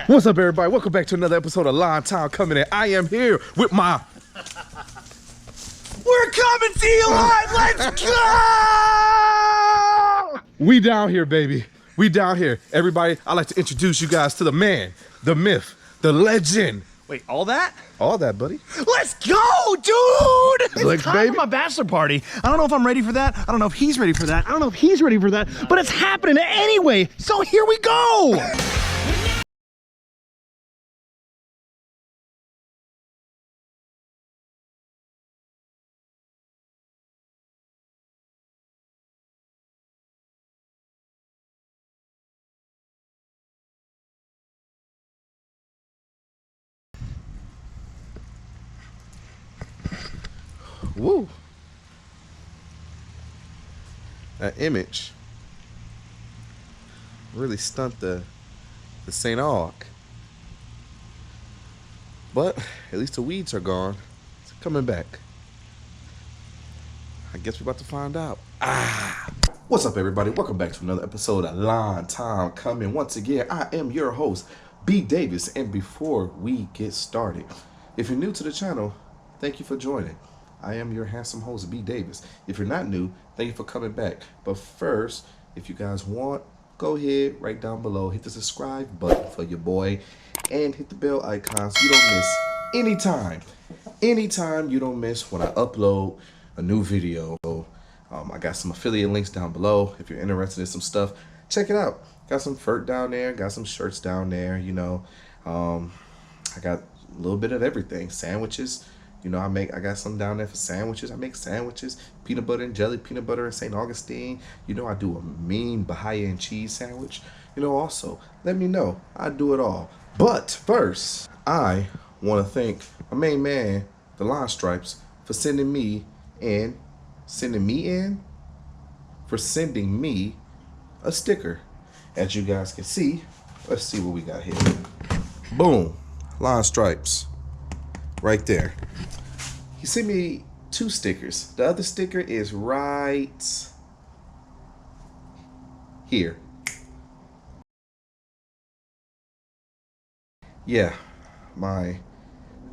What's up, everybody? Welcome back to another episode of Lawn Time Coming In. I am here with my... We're coming to you live! Let's go! We down here, baby. We down here. Everybody, I'd like to introduce you guys to the man, the myth, the legend. Wait, all that? All that, buddy. Let's go, dude! Legs, It's time baby. for my bachelor party. I don't know if I'm ready for that. I don't know if he's ready for that. I don't know if he's ready for that. But it's happening anyway, so here we go! Woo. That image really stunt the St. Aug. But at least the weeds are gone. It's coming back. I guess we're about to find out. What's up, everybody? Welcome back to another episode of Lawn Time Coming. Once again, I am your host, B. Davis. And before we get started, if you're new to the channel, thank you for joining. I am your handsome host, B. Davis. If you're not new, thank you for coming back. But first, if you guys want, go ahead right down below, hit the subscribe button for your boy, and hit the bell icon so you don't miss anytime you don't miss when I upload a new video. I got some affiliate links down below. If you're interested in some stuff, check it out. Got some fur down there, got some shirts down there, you know. I got a little bit of everything. Sandwiches. You know, I got some down there for sandwiches. I make sandwiches, peanut butter and jelly, peanut butter and St. Augustine. You know, I do a mean Bahia and cheese sandwich. You know, also, let me know. I do it all. But first, I want to thank my main man, the Line Stripes, for sending me a sticker. As you guys can see, let's see what we got here. Boom, Line Stripes, right there. He sent me 2 stickers. The other sticker is right here. Yeah, my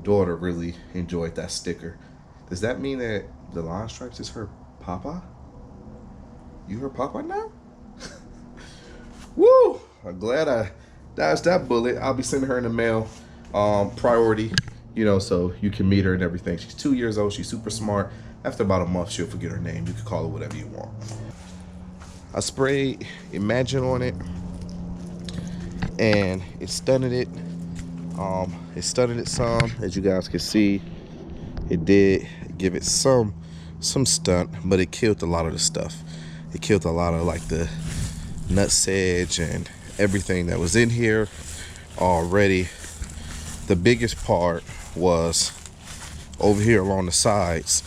daughter really enjoyed that sticker. Does that mean that the Lawn Stripes is her papa? You her papa now? Woo! I'm glad I dodged that bullet. I'll be sending her in the mail. Priority. You know, so you can meet her and everything. She's 2 years old. She's super smart. After about a month, she'll forget her name. You can call her whatever you want. I sprayed Imagine on it, and it stunted it. It stunted it some, as you guys can see. It did give it some stunt, but it killed a lot of the stuff. It killed a lot of like the nutsedge and everything that was in here already. The biggest part was over here along the sides.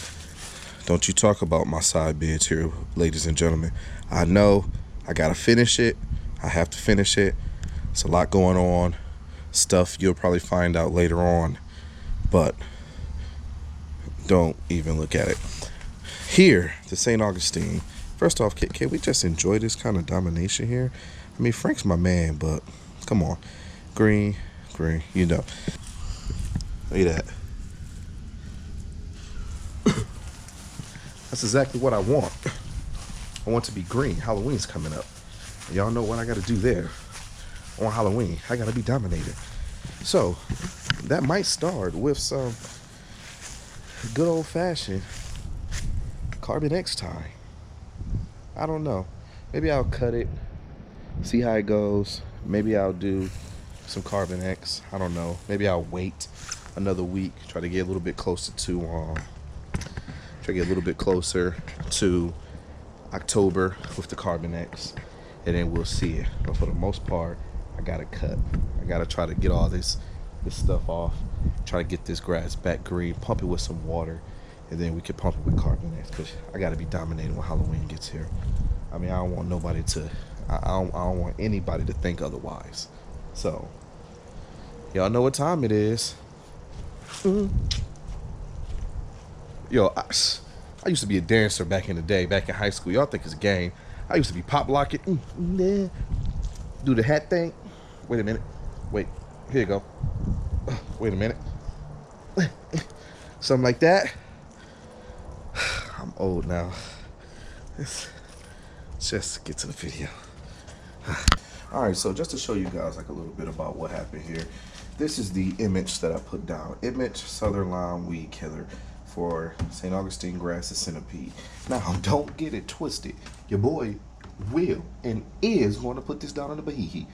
Don't you talk about my side beds here, ladies and gentlemen. I know I gotta finish it. I have to finish it. It's a lot going on. Stuff you'll probably find out later on, but don't even look at it. Here, the St. Augustine. First off, can we just enjoy this kind of domination here? I mean, Frank's my man, but come on. Green, you know. Look at that. That's exactly what I want. I want to be green. Halloween's coming up. Y'all know what I got to do there. On Halloween, I got to be dominated. So, that might start with some good old-fashioned Carbon X tie. I don't know. Maybe I'll cut it, see how it goes. Maybe I'll do some Carbon X. I don't know. Maybe I'll wait another week, try to get a little bit closer to October with the Carbon X, and then we'll see it. But for the most part, I gotta cut. I gotta try to get all this stuff off, try to get this grass back green, pump it with some water, and then we can pump it with Carbon X, because I gotta be dominating when Halloween gets here. I mean, I don't want nobody to, I don't want anybody to think otherwise. So, y'all know what time it is. Yo, I used to be a dancer back in the day, back in high school. Y'all think it's a game. I used to be pop locking. Do the hat thing. Wait a minute. Wait. Here you go. Wait a minute. Something like that. I'm old now. Let's just get to the video. All right, so just to show you guys like a little bit about what happened here. This is the image that I put down. Image Southern Lime Weed Killer for St Augustine Grass centipede. Now, don't get it twisted. Your boy will and is going to put this down on the Bahihi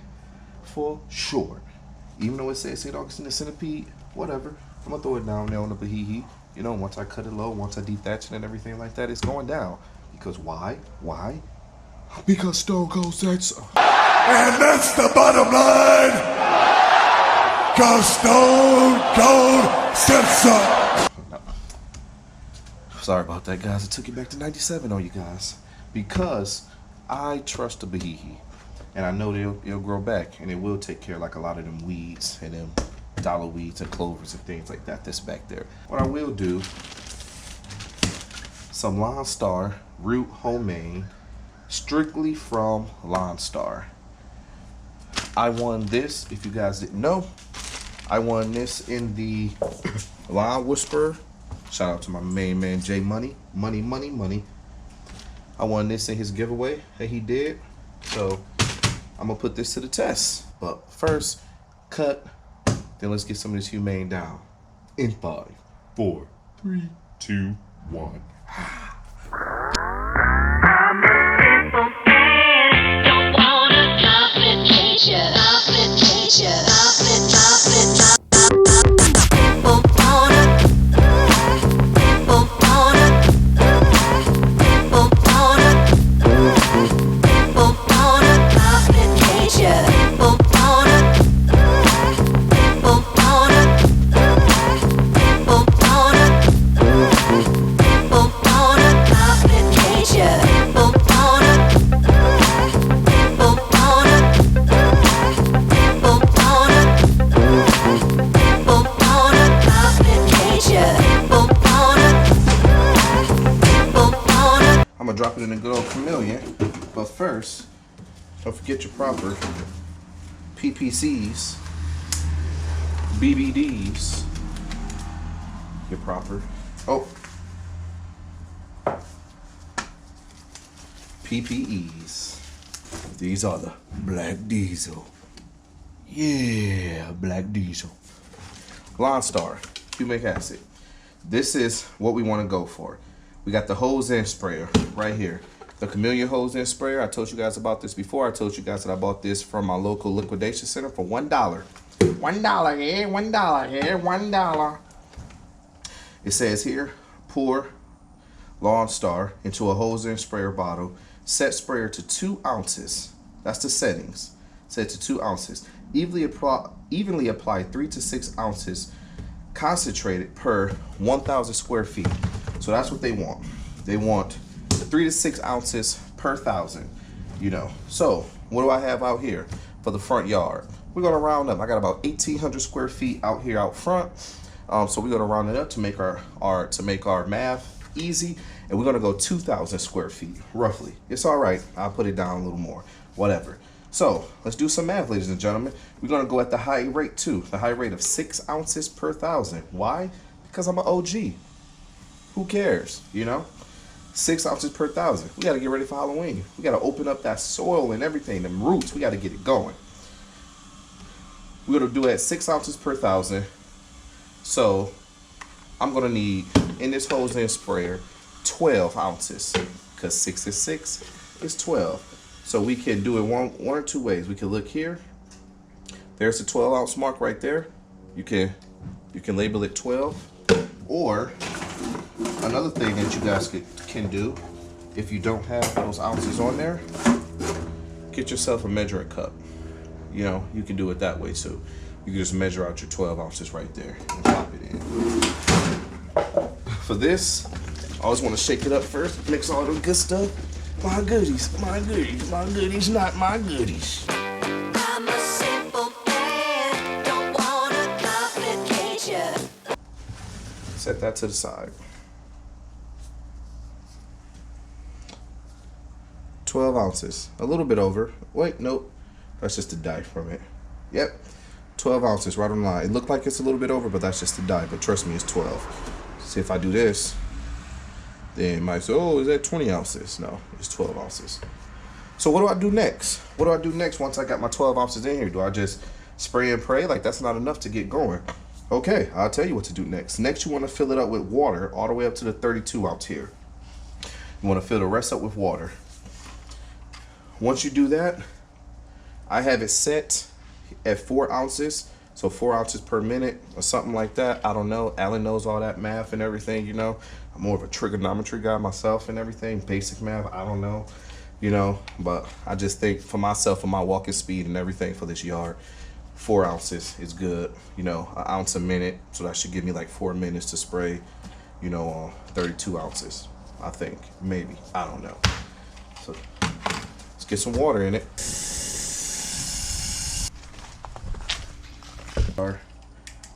for sure. Even though it says St Augustine centipede, whatever. I'm gonna throw it down there on the Bahihi. You know, once I cut it low, once I dethatch it and everything like that, it's going down. Because why? Why? Because Stone Cold said so. And that's the bottom line. Cause Stone Cold said so. Sorry about that, guys. I took it back to 97 on you guys. Because I trust the Bahihi. And I know it'll grow back. And it will take care of like a lot of them weeds and them dollar weeds and clovers and things like that that's back there. What I will do, some LawnStar Root Hume, strictly from LawnStar. I won this, if you guys didn't know. I won this in the Lawn Whisperer. Shout out to my main man, J Money. Money. I won this in his giveaway that he did. So I'm gonna put this to the test. But first, cut. Then let's get some of this humane down. In 5, 4, 3, 2, 1. Drop it in a good old chameleon, but first, don't forget your proper PPCs, BBDs, your proper, PPEs. These are the Black Diesel. Yeah, Black Diesel. LawnStar, humic acid. This is what we want to go for. We got the hose end sprayer right here. The chameleon hose end sprayer. I told you guys about this before. I told you guys that I bought this from my local liquidation center for $1. $1 here, $1 here, $1. It says here, pour LawnStar into a hose end sprayer bottle. Set sprayer to 2 ounces. That's the settings. Set to 2 ounces. Evenly apply 3 to 6 ounces concentrated per 1,000 square feet. So that's what they want. They want 3 to 6 ounces per 1,000, you know. So what do I have out here for the front yard? We're gonna round up. I got about 1,800 square feet out here out front. So we're gonna round it up to make our math easy. And we're gonna go 2,000 square feet, roughly. It's all right, I'll put it down a little more, whatever. So let's do some math, ladies and gentlemen. We're gonna go at the high rate too, the high rate of 6 ounces per 1,000. Why? Because I'm an OG. Who cares, you know? 6 ounces per 1,000. We gotta get ready for Halloween. We gotta open up that soil and everything, them roots, we gotta get it going. We're gonna do it at 6 ounces per 1,000. So I'm gonna need, in this hose end sprayer, 12 ounces, because 6 is 6 is 12. So we can do it one or two ways. We can look here. There's the 12 ounce mark right there. You can label it 12. Or another thing that you guys can do, if you don't have those ounces on there, get yourself a measuring cup. You know, you can do it that way too. You can just measure out your 12 ounces right there and pop it in. For this, I always want to shake it up first, mix all the good stuff. My goodies, not my goodies. I'm a simple man, don't wanna complicate you. Set that to the side. 12 ounces, a little bit over. Wait, nope, that's just the dye from it. Yep, 12 ounces right on the line. It looked like it's a little bit over, but that's just the dye. But trust me, it's 12. See, if I do this, then it might say, oh, is that 20 ounces? No, it's 12 ounces. So what do I do next? What do I do next once I got my 12 ounces in here? Do I just spray and pray? Like, that's not enough to get going. Okay, I'll tell you what to do next. Next, you want to fill it up with water all the way up to the 32 ounce here. You want to fill the rest up with water. Once you do that, I have it set at 4 ounces. So 4 ounces per minute or something like that. I don't know. Alan knows all that math and everything, you know. I'm more of a trigonometry guy myself and everything. Basic math, I don't know, you know. But I just think for myself, for my walking speed and everything for this yard, 4 ounces is good. You know, an ounce a minute. So that should give me like 4 minutes to spray, you know, on 32 ounces. I think, maybe. I don't know. So let's get some water in it.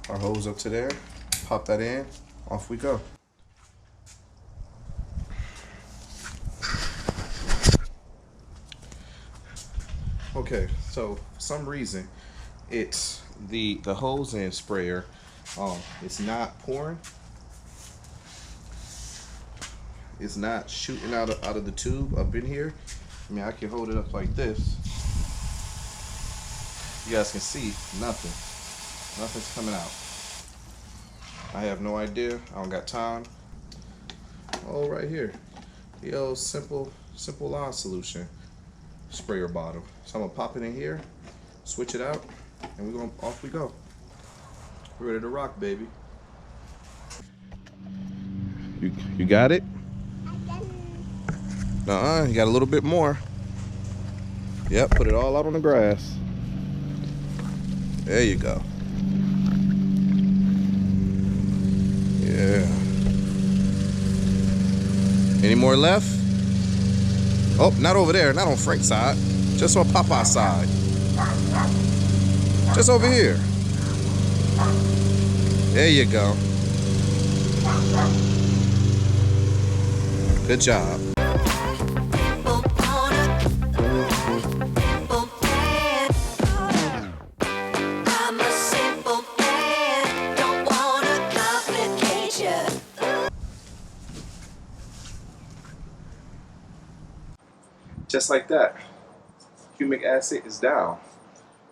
Our hose up to there, pop that in, off we go. Okay, so for some reason it's the hose end sprayer, it's not pouring, it's not shooting out of the tube up in here. I mean, I can hold it up like this, you guys can see nothing's coming out. I have no idea. I don't got time. Oh, right here. The old simple lawn solution sprayer bottle. So I'm gonna pop it in here, switch it out, and we're gonna off we go. We're ready to rock, baby. You got it? You got a little bit more. Yep, put it all out on the grass. There you go. Yeah. Any more left? Oh, not over there. Not on Frank's side. Just on Popeye's side. Just over here. There you go. Good job. Just like that, humic acid is down.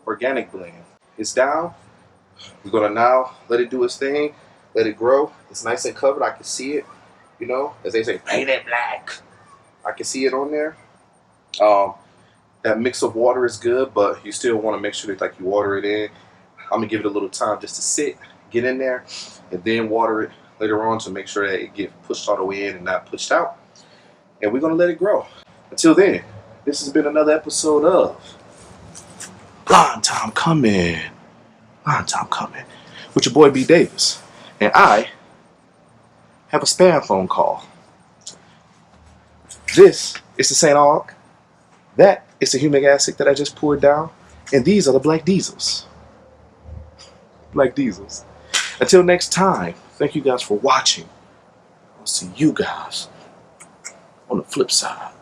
Organic blend, it's down. We're gonna now let it do its thing, let it grow. It's nice and covered. I can see it, you know, as they say, paint it black. I can see it on there. That mix of water is good, but you still want to make sure that like you water it in. I'm gonna give it a little time just to sit, get in there, and then water it later on to make sure that it gets pushed all the way in and not pushed out. And we're gonna let it grow. Until then, this has been another episode of Lawn Time Coming. Lawn Time Coming. With your boy B Davis. And I have a spam phone call. This is the St Aug. That is the humic acid that I just poured down. And these are the black diesels. Black diesels. Until next time, thank you guys for watching. I'll see you guys on the flip side.